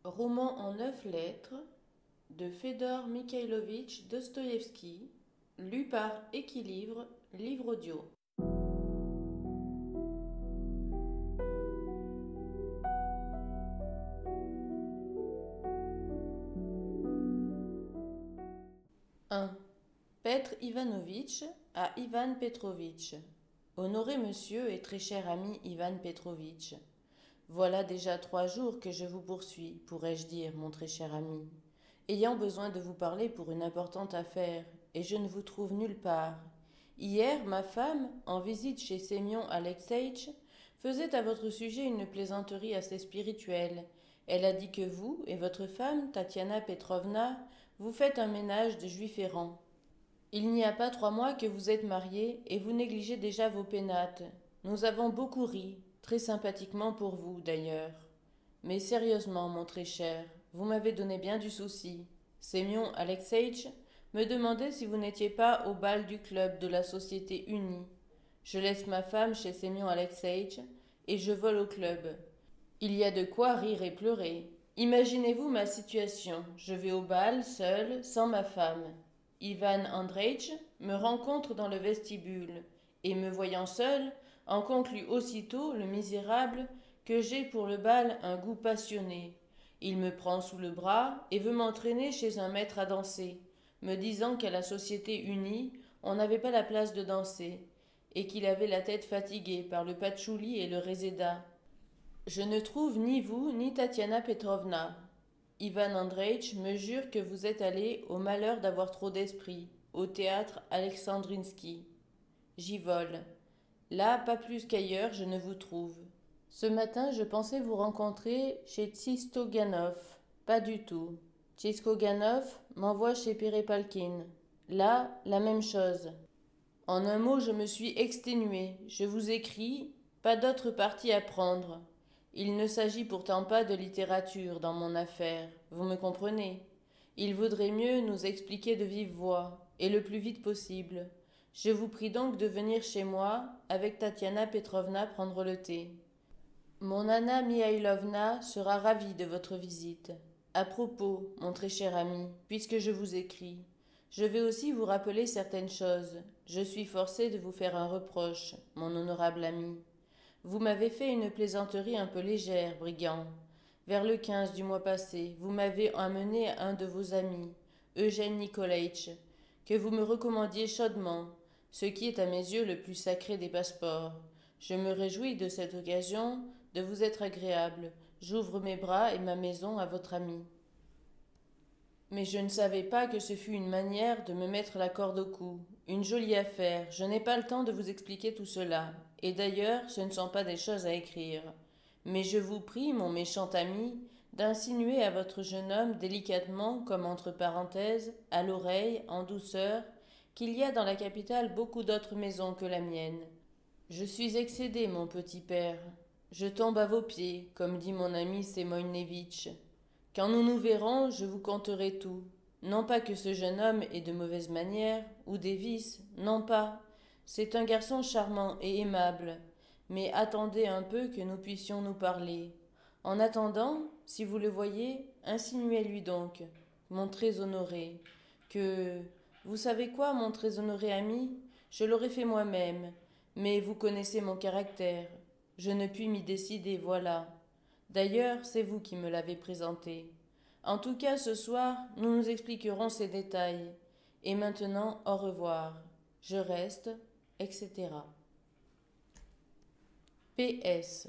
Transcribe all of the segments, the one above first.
Roman en 9 lettres de Fedor Mikhailovitch Dostoïevski, lu par Équilivre, livre audio. Un. Petr Ivanovitch à Ivan Petrovitch. Honoré monsieur et très cher ami Ivan Petrovitch, voilà déjà 3 jours que je vous poursuis, pourrais-je dire, mon très cher ami, ayant besoin de vous parler pour une importante affaire, et je ne vous trouve nulle part. Hier, ma femme, en visite chez Sémion Alexeïtch, faisait à votre sujet une plaisanterie assez spirituelle. Elle a dit que vous et votre femme, Tatiana Petrovna, vous faites un ménage de juifs errants. Il n'y a pas 3 mois que vous êtes mariés et vous négligez déjà vos pénates. Nous avons beaucoup ri, très sympathiquement pour vous d'ailleurs. Mais sérieusement, mon très cher, vous m'avez donné bien du souci. Sémion Alexeïtch me demandait si vous n'étiez pas au bal du club de la Société Unie. Je laisse ma femme chez Sémion Alexeïtch et je vole au club. Il y a de quoi rire et pleurer. Imaginez-vous ma situation. Je vais au bal, seul, sans ma femme. Ivan Andreitch me rencontre dans le vestibule, et me voyant seul, en conclut aussitôt, le misérable, que j'ai pour le bal un goût passionné. Il me prend sous le bras et veut m'entraîner chez un maître à danser, me disant qu'à la Société Unie, on n'avait pas la place de danser, et qu'il avait la tête fatiguée par le patchouli et le réséda. Je ne trouve ni vous ni Tatiana Petrovna. Ivan Andreitch me jure que vous êtes allé, au malheur d'avoir trop d'esprit, au théâtre Alexandrinsky. J'y vole. Là, pas plus qu'ailleurs, je ne vous trouve. Ce matin, je pensais vous rencontrer chez Tsistoganov. Pas du tout. Tsistoganov m'envoie chez Perepalkin. Là, la même chose. En un mot, je me suis exténué. Je vous écris, pas d'autre parti à prendre. Il ne s'agit pourtant pas de littérature dans mon affaire, vous me comprenez. Il vaudrait mieux nous expliquer de vive voix, et le plus vite possible. Je vous prie donc de venir chez moi, avec Tatiana Petrovna prendre le thé. Mon Anna Mihailovna sera ravie de votre visite. À propos, mon très cher ami, puisque je vous écris, je vais aussi vous rappeler certaines choses. Je suis forcé de vous faire un reproche, mon honorable ami. Vous m'avez fait une plaisanterie un peu légère, brigand. Vers le 15 du mois passé, vous m'avez amené un de vos amis, Eugène Nikolaïtch, que vous me recommandiez chaudement, ce qui est à mes yeux le plus sacré des passeports. Je me réjouis de cette occasion de vous être agréable. J'ouvre mes bras et ma maison à votre ami. Mais je ne savais pas que ce fût une manière de me mettre la corde au cou. Une jolie affaire. Je n'ai pas le temps de vous expliquer tout cela. Et d'ailleurs, ce ne sont pas des choses à écrire. Mais je vous prie, mon méchant ami, d'insinuer à votre jeune homme délicatement, comme entre parenthèses, à l'oreille, en douceur, qu'il y a dans la capitale beaucoup d'autres maisons que la mienne. Je suis excédé, mon petit père. Je tombe à vos pieds, comme dit mon ami Semoïnevitch. Quand nous nous verrons, je vous conterai tout. Non pas que ce jeune homme ait de mauvaises manières, ou des vices, non pas. C'est un garçon charmant et aimable. Mais attendez un peu que nous puissions nous parler. En attendant, si vous le voyez, insinuez-lui donc, mon très honoré, que... Vous savez quoi, mon très honoré ami? Je l'aurais fait moi-même, mais vous connaissez mon caractère. Je ne puis m'y décider, voilà. D'ailleurs, c'est vous qui me l'avez présenté. En tout cas, ce soir, nous nous expliquerons ces détails. Et maintenant, au revoir. Je reste, etc. PS.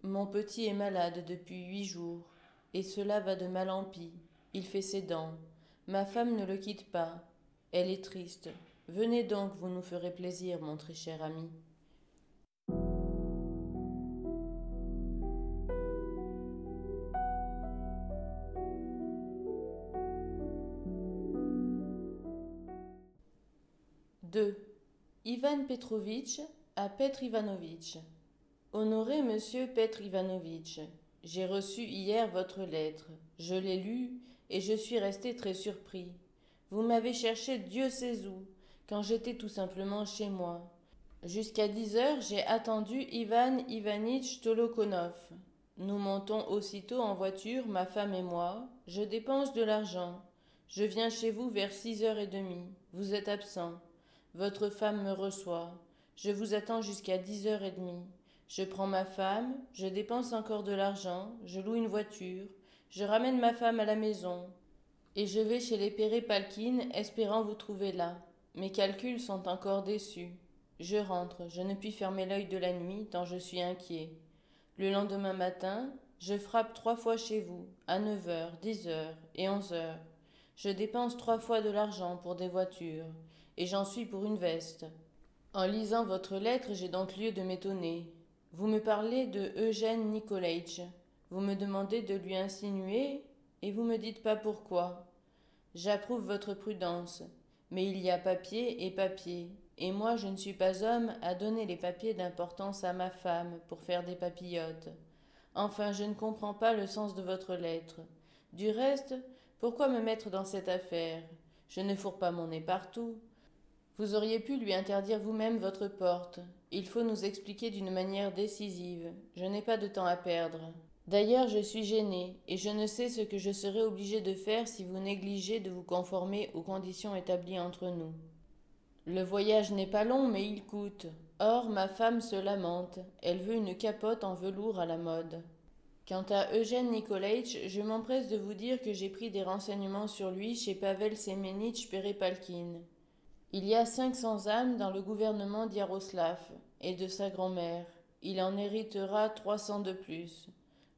Mon petit est malade depuis 8 jours, et cela va de mal en pis. Il fait ses dents. Ma femme ne le quitte pas. Elle est triste. Venez donc, vous nous ferez plaisir, mon très cher ami. Deux. Ivan Petrovitch à Petr Ivanovitch. Honoré monsieur Petr Ivanovitch, j'ai reçu hier votre lettre. Je l'ai lue et je suis resté très surpris. Vous m'avez cherché Dieu sait où, quand j'étais tout simplement chez moi. Jusqu'à 10 heures, j'ai attendu Ivan Ivanitch Tolokonov. Nous montons aussitôt en voiture, ma femme et moi. Je dépense de l'argent. Je viens chez vous vers 6h30. Vous êtes absent. Votre femme me reçoit. Je vous attends jusqu'à 10h30. Je prends ma femme, je dépense encore de l'argent, je loue une voiture, je ramène ma femme à la maison, et je vais chez les Pérépalkine, espérant vous trouver là. Mes calculs sont encore déçus. Je rentre, je ne puis fermer l'œil de la nuit, tant je suis inquiet. Le lendemain matin, je frappe 3 fois chez vous, à 9h, 10h et 11h. Je dépense 3 fois de l'argent pour des voitures, et j'en suis pour une veste. En lisant votre lettre, j'ai donc lieu de m'étonner. Vous me parlez de Eugène Nicolaïch. Vous me demandez de lui insinuer, et vous me dites pas pourquoi. J'approuve votre prudence, mais il y a papier, et moi je ne suis pas homme à donner les papiers d'importance à ma femme pour faire des papillotes. Enfin, je ne comprends pas le sens de votre lettre. Du reste, pourquoi me mettre dans cette affaire? Je ne fourre pas mon nez partout. Vous auriez pu lui interdire vous-même votre porte. Il faut nous expliquer d'une manière décisive. Je n'ai pas de temps à perdre. D'ailleurs, je suis gêné, et je ne sais ce que je serai obligé de faire si vous négligez de vous conformer aux conditions établies entre nous. Le voyage n'est pas long, mais il coûte. Or, ma femme se lamente. Elle veut une capote en velours à la mode. Quant à Eugène Nicolaïch, je m'empresse de vous dire que j'ai pris des renseignements sur lui chez Pavel Semenitch Pérépalkine. Il y a 500 âmes dans le gouvernement d'Yaroslav et de sa grand-mère. Il en héritera 300 de plus.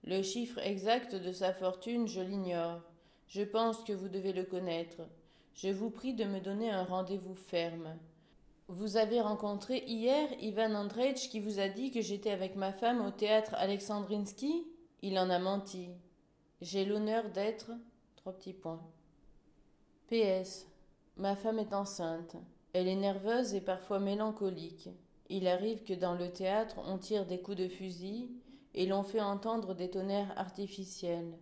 Le chiffre exact de sa fortune, je l'ignore. Je pense que vous devez le connaître. Je vous prie de me donner un rendez-vous ferme. Vous avez rencontré hier Ivan Andreitch qui vous a dit que j'étais avec ma femme au théâtre Alexandrinsky? Il en a menti. J'ai l'honneur d'être... PS. Ma femme est enceinte. Elle est nerveuse et parfois mélancolique. Il arrive que dans le théâtre, on tire des coups de fusil et l'on fait entendre des tonnerres artificiels.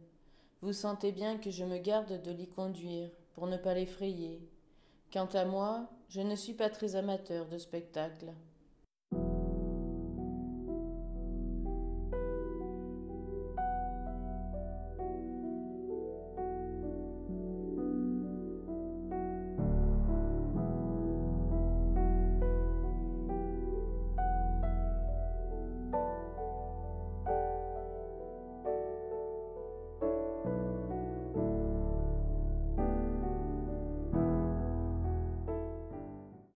Vous sentez bien que je me garde de l'y conduire, pour ne pas l'effrayer. Quant à moi, je ne suis pas très amateur de spectacle.